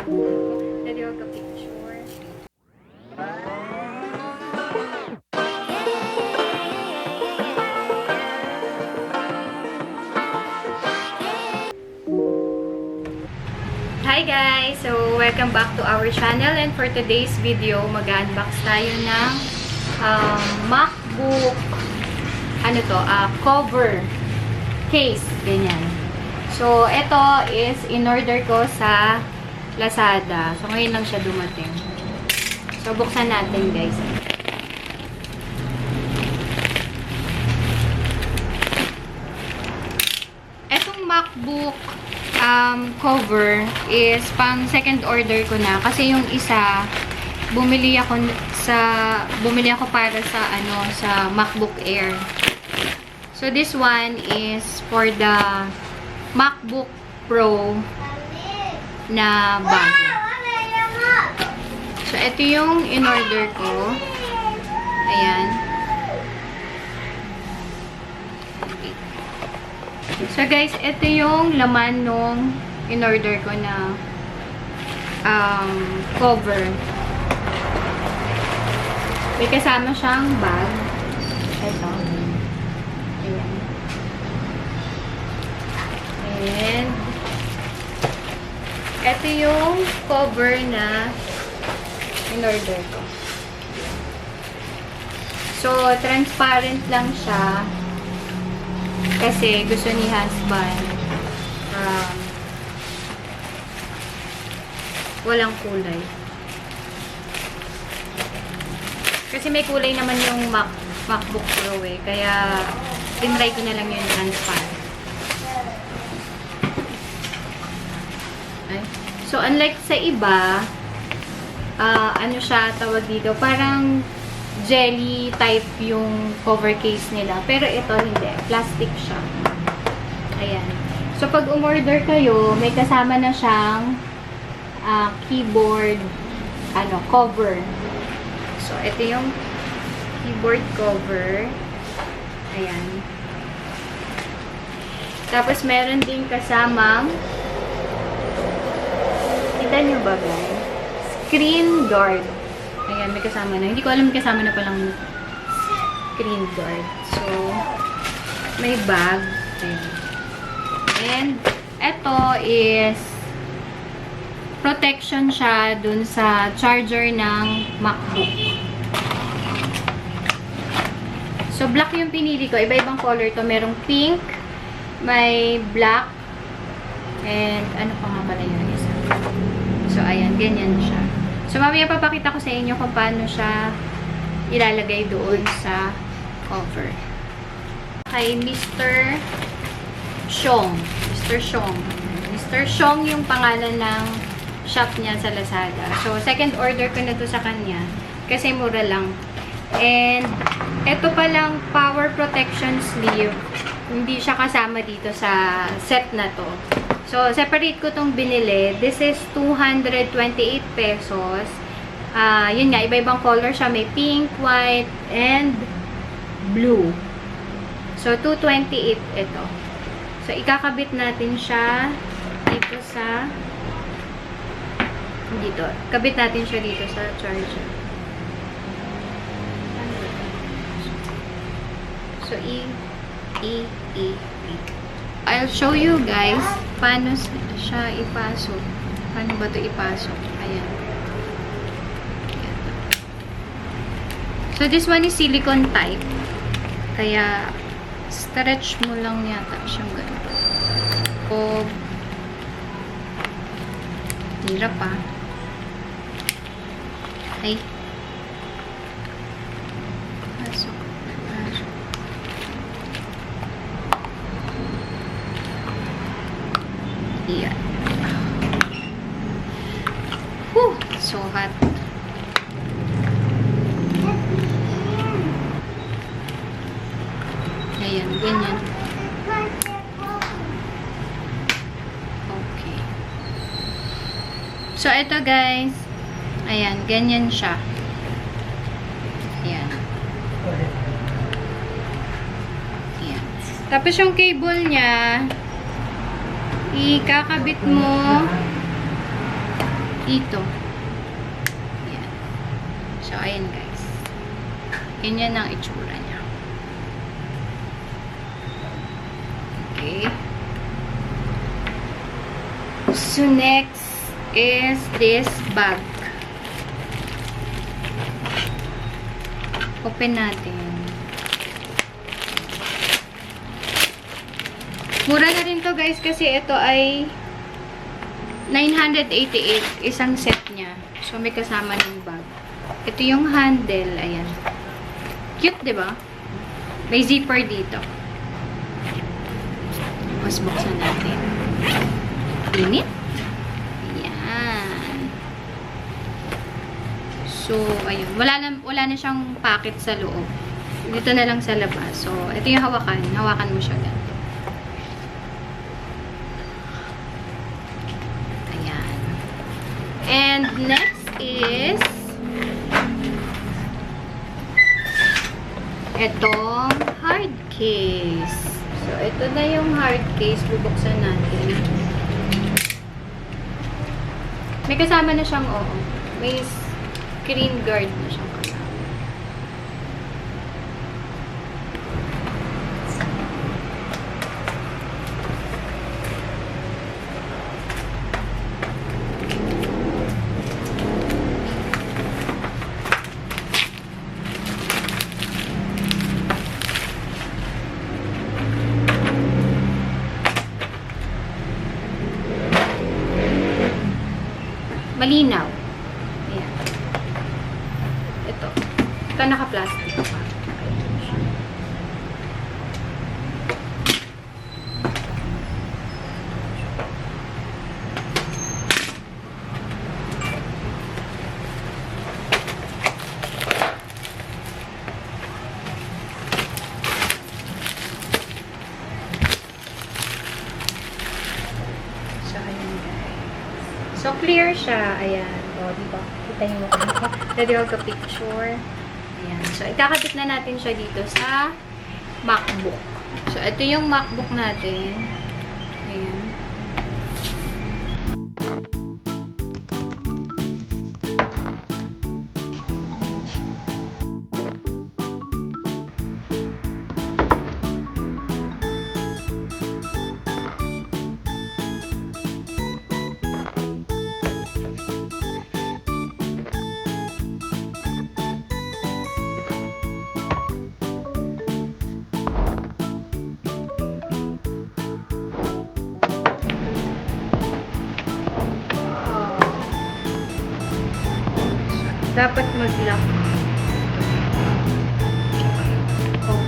Pwede ako ka-picture. Hi guys! So, welcome back to our channel, and for today's video, mag-unbox tayo ng MacBook cover case, ganyan. So, ito is in-order ko sa Lazada. So, ngayon lang siya dumating. So, buksan natin guys. Etong MacBook cover is pang second order ko na kasi yung isa bumili ako para sa sa MacBook Air. So this one is for the MacBook Pro na bago. So ito yung in order ko. Ayan. So guys, ito yung laman nung in-order ko na cover. May kasama siyang bag. Ito. Ayan. And ito yung cover na in-order ko. So, transparent lang siya. Kasi gusto ni husband walang kulay. Kasi may kulay naman yung MacBook Pro eh. Kaya tinry ko na lang yung transparent. Okay. So unlike sa iba, ano siya tawag dito, parang jelly type yung cover case nila. Pero ito hindi. Plastic siya. Ayan. So, pag umorder kayo, may kasama na siyang keyboard cover. So, ito yung keyboard cover. Ayan. Tapos, meron din kasamang kita nyo ba guys? Screen guard. Ayan, may kasama na. Hindi ko alam may kasama na palang screen guard. So, may bag. Ayan. And, ito is protection siya dun sa charger ng MacBook. So, black yung pinili ko. Iba-ibang color to. Merong pink, may black, and ano pa nga pala yun isa. So, ayan, ganyan siya. So, mamaya papakita ko sa inyo kung paano siya ilalagay doon sa cover. Kay Mr. Xiong. Mr. Xiong. Mr. Xiong yung pangalan ng shop niya sa Lazada. So, second order ko na to sa kanya. Kasi mura lang. And, ito palang power protection sleeve. Hindi siya kasama dito sa set na to. So, separate ko tong binili. This is 228 pesos. Yun nga, iba-ibang color siya. May pink, white, and blue. So, 228 ito. So, ikakabit natin siya dito sa kabit natin siya dito sa charger. So, I'll show you guys paano siya ipasok. Paano ba ito ipasok? Ayan. So, this one is silicone type. Kaya, stretch mo lang yata siyang ganito. O, hirap pa. Ay. Pasok. Pasok. Ayan. Whew! So hot. Ayan, ganyan. Okay. So, ito guys. Ayan, ganyan siya. Ayan. Ayan. Tapos yung cable niya, ikakabit mo dito. Ayan. So, ayan guys. Ganyan ang itsura niya. Okay. So, next is this bag. Open natin. Mura na rin to guys kasi ito ay 988 isang set niya. So, may kasama ng bag. Ito yung handle. Ayan. Cute, diba? May zipper dito. Mas buksan natin. Init. Ayan. So, ayun. Wala na siyang pocket sa loob. Dito na lang sa labas. So, ito yung hawakan. Hawakan mo siya ganito. Ayan. And next is itong hard case. So, ito na yung hard case. Bubuksan natin. May kasama na siyang, may screen guard na siyang kasama. Malinaw. Ayan. Ito. Ito naka-plastic pa. So, ayan guys. So, clear siya. Ayan. O, diba? Kita niyo mo ko. Ready ako picture. Ayan. So, ikakabit na natin siya dito sa MacBook. So, ito yung MacBook natin. Ayan. Dapat mag-lock. Oh.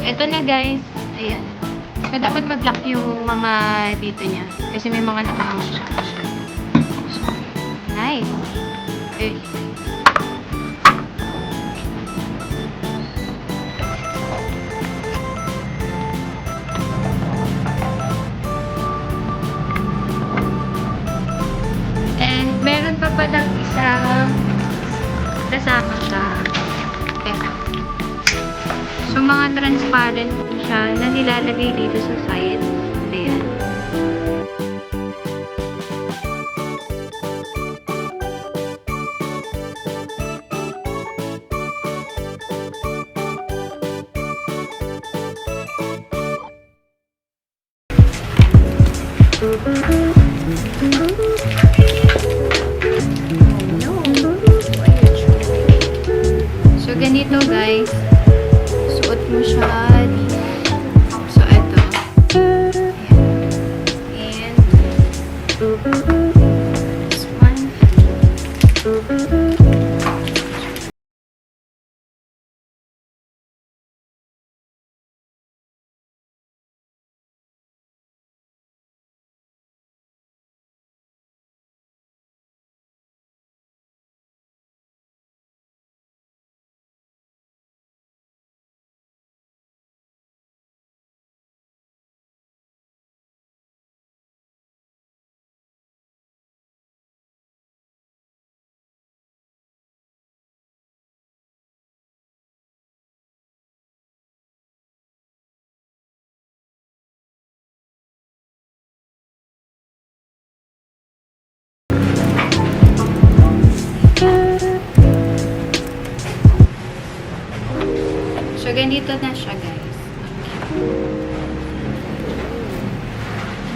Ito na guys. Ayan. So, dapat mag-lock yung mga dito niya. Kasi may mga nakahang siya. So, nice. Okay. And, meron pa palang isang kasama sa so, mga transparent siya na nilalagay dito sa side. Ayan. So, ganito guys. Suot mo siya dito. So, ito. Ayan. And this one. So, ganito na siya, guys.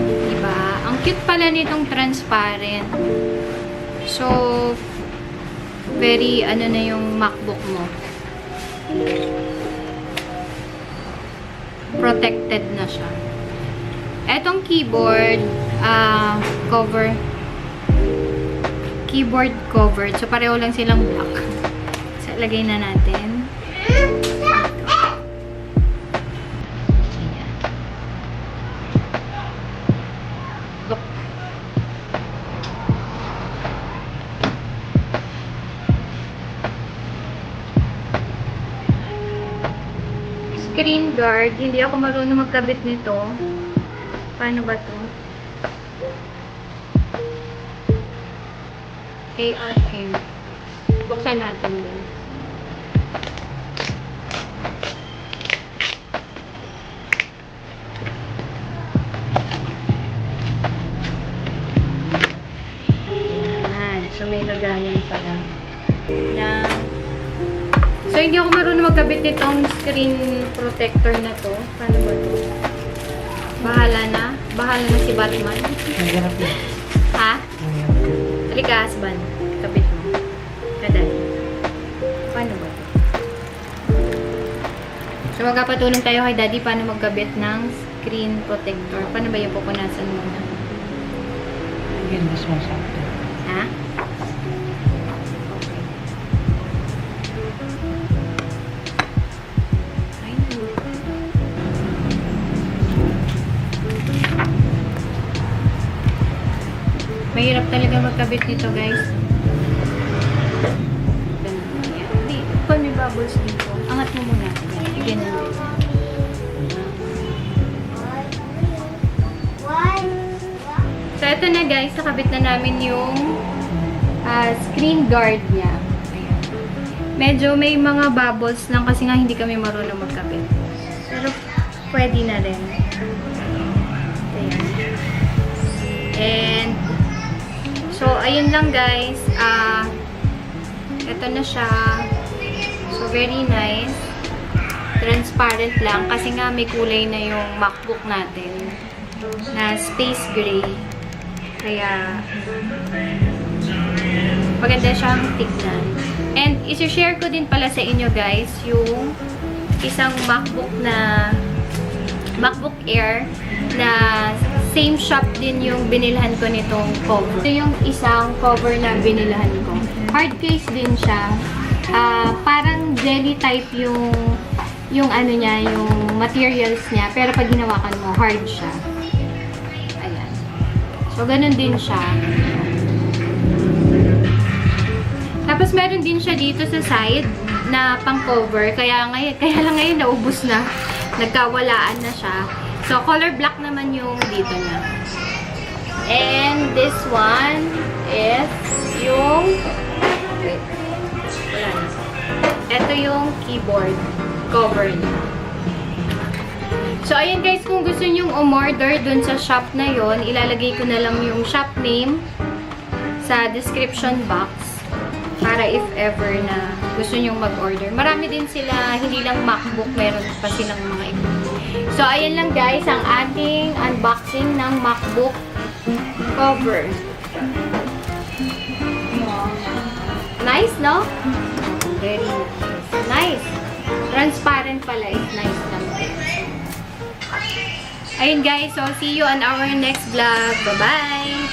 Diba? Ang cute pala nitong transparent. So, very, ano na yung MacBook mo. Protected na siya. Etong keyboard, cover. Keyboard covered. So, pareho lang silang black. So, lagay na natin. Ayan. Look. Screen guard. Hindi ako marunong magkabit nito. Paano ba to? ARM. Buksan natin din. Ayan. So, may lagayan pala. Na. So, hindi ako marunong magkabit nitong screen protector na to. Paano ba to? Bahala na. Bahala na si Batman. Naghanap yun. Ha? Halika, husband. Kapit mo. Kadali. Paano ba ito? So, magkapatulong tayo kay Daddy paano magkabit ng screen protector. Paano ba yung pupunasan muna? Yun, mas masakto. Ha? Okay. Ay, mahirap talaga magkabit nito, guys. Hindi. Paano may bubbles dito? Angat mo muna. Ganyan. So, ito na, guys. Nakabit na namin yung screen guard niya. Ayan. Medyo may mga bubbles lang kasi nga hindi kami marunong magkabit. Pero, pwede na rin. Ayan. And, so, ayun lang guys. Ito na siya. So, very nice. Transparent lang. Kasi nga may kulay na yung MacBook natin. Na space gray. Kaya, maganda siyang tignan. And, isi-share ko din pala sa inyo guys yung isang MacBook Air na same shop din yung binilhan ko nitong cover. Ito yung isang cover na binilhan ko. Hard case din siya. Parang jelly type yung ano niya, yung materials niya. Pero pag hinawakan mo, hard siya. Ayan. So, ganun din siya. Tapos, meron din siya dito sa side na pang cover. Kaya lang ngayon naubos na. Nagkawalaan na siya. So, color black naman yung dito niya. And this one is yung wala na. Ito yung keyboard cover niya. So, ayun guys, kung gusto nyong umorder dun sa shop na yon, ilalagay ko na lang yung shop name sa description box para if ever na gusto nyong mag-order. Marami din sila, hindi lang MacBook, meron pa silang mga iba. So, ayun lang guys, ang ating unboxing ng MacBook cover. Nice, no? Very nice. Transparent pala. It's nice naman. Ayun guys, so see you on our next vlog. Bye-bye!